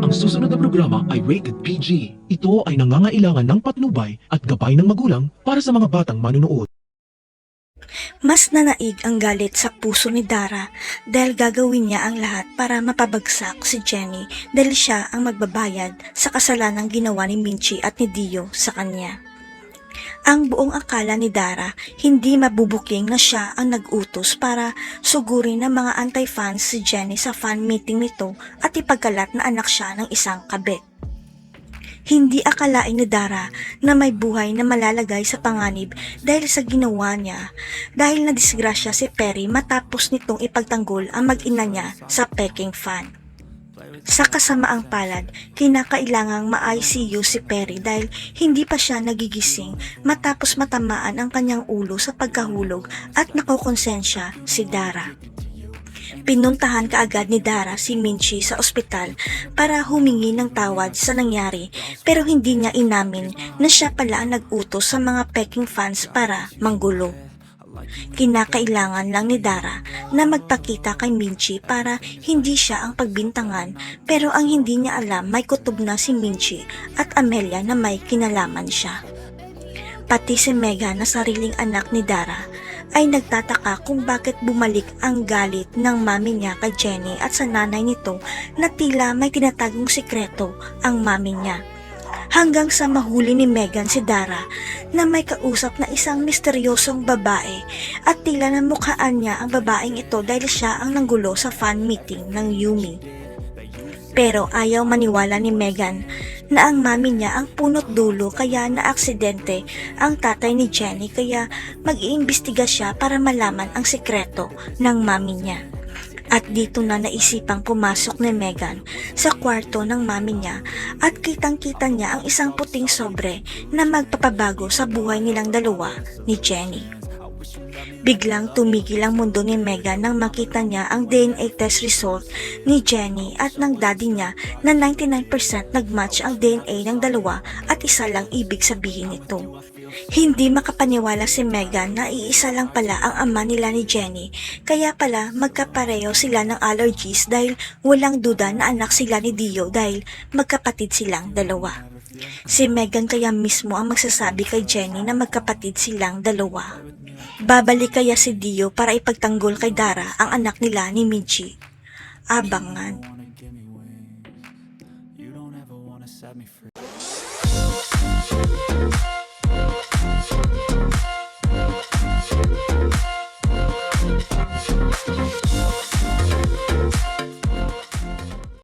Ang susunod na programa ay rated PG. Ito ay nangangailangan ng patnubay at gabay ng magulang para sa mga batang manunood. Mas nanaig ang galit sa puso ni Dara dahil gagawin niya ang lahat para mapabagsak si Jenny dahil siya ang magbabayad sa kasalanang ginawa ni Minchi at ni Dio sa kanya. Ang buong akala ni Dara hindi mabubuking na siya ang nag-utos para sugurin ng mga anti-fans si Jenny sa fan meeting nito at ipagkalat na anak siya ng isang kabit. Hindi akalain ni Dara na may buhay na malalagay sa panganib dahil sa ginawa niya dahil nadisgrasya si Perry matapos nitong ipagtanggol ang mag-ina niya sa peking fan. Sa kasamaang palad, kinakailangang ma-ICU si Perry dahil hindi pa siya nagigising matapos matamaan ang kanyang ulo sa pagkahulog at nakokonsensya si Dara. Pinuntahan kaagad ni Dara si Minchi sa ospital para humingi ng tawad sa nangyari pero hindi niya inamin na siya pala ang nag-utos sa mga peking fans para manggulo. Kinakailangan lang ni Dara na magpakita kay Minchi para hindi siya ang pagbintangan pero ang hindi niya alam may kutob na si Minchi at Amelia na may kinalaman siya. Pati si Megan na sariling anak ni Dara ay nagtataka kung bakit bumalik ang galit ng mami niya kay Jenny at sa nanay nito na tila may tinatagong sikreto ang mami niya. Hanggang sa mahuli ni Megan si Dara na may kausap na isang misteryosong babae at tila namukhaan niya ang babaeng ito dahil siya ang nanggulo sa fan meeting ng Yumi. Pero ayaw maniwala ni Megan na ang mami niya ang punot dulo kaya naaksidente ang tatay ni Jenny kaya mag-iimbestiga siya para malaman ang sikreto ng mami niya. At dito na naisipang pumasok ni Megan sa kwarto ng mami niya at kitang-kita niya ang isang puting sobre na magpapabago sa buhay nilang dalawa ni Jenny. Biglang tumigil ang mundo ni Megan nang makita niya ang DNA test result ni Jenny at ng daddy niya na 99% nagmatch ang DNA ng dalawa at isa lang ibig sabihin nito. Hindi makapaniwala si Megan na iisa lang pala ang ama nila ni Jenny kaya pala magkapareho sila ng allergies dahil walang duda na anak sila ni Dio dahil magkapatid silang dalawa. Si Megan kaya mismo ang magsasabi kay Jenny na magkapatid silang dalawa. Babalik kaya si Dio para ipagtanggol kay Dara ang anak nila ni Minchi? Abangan. You don't ever wanna set me free.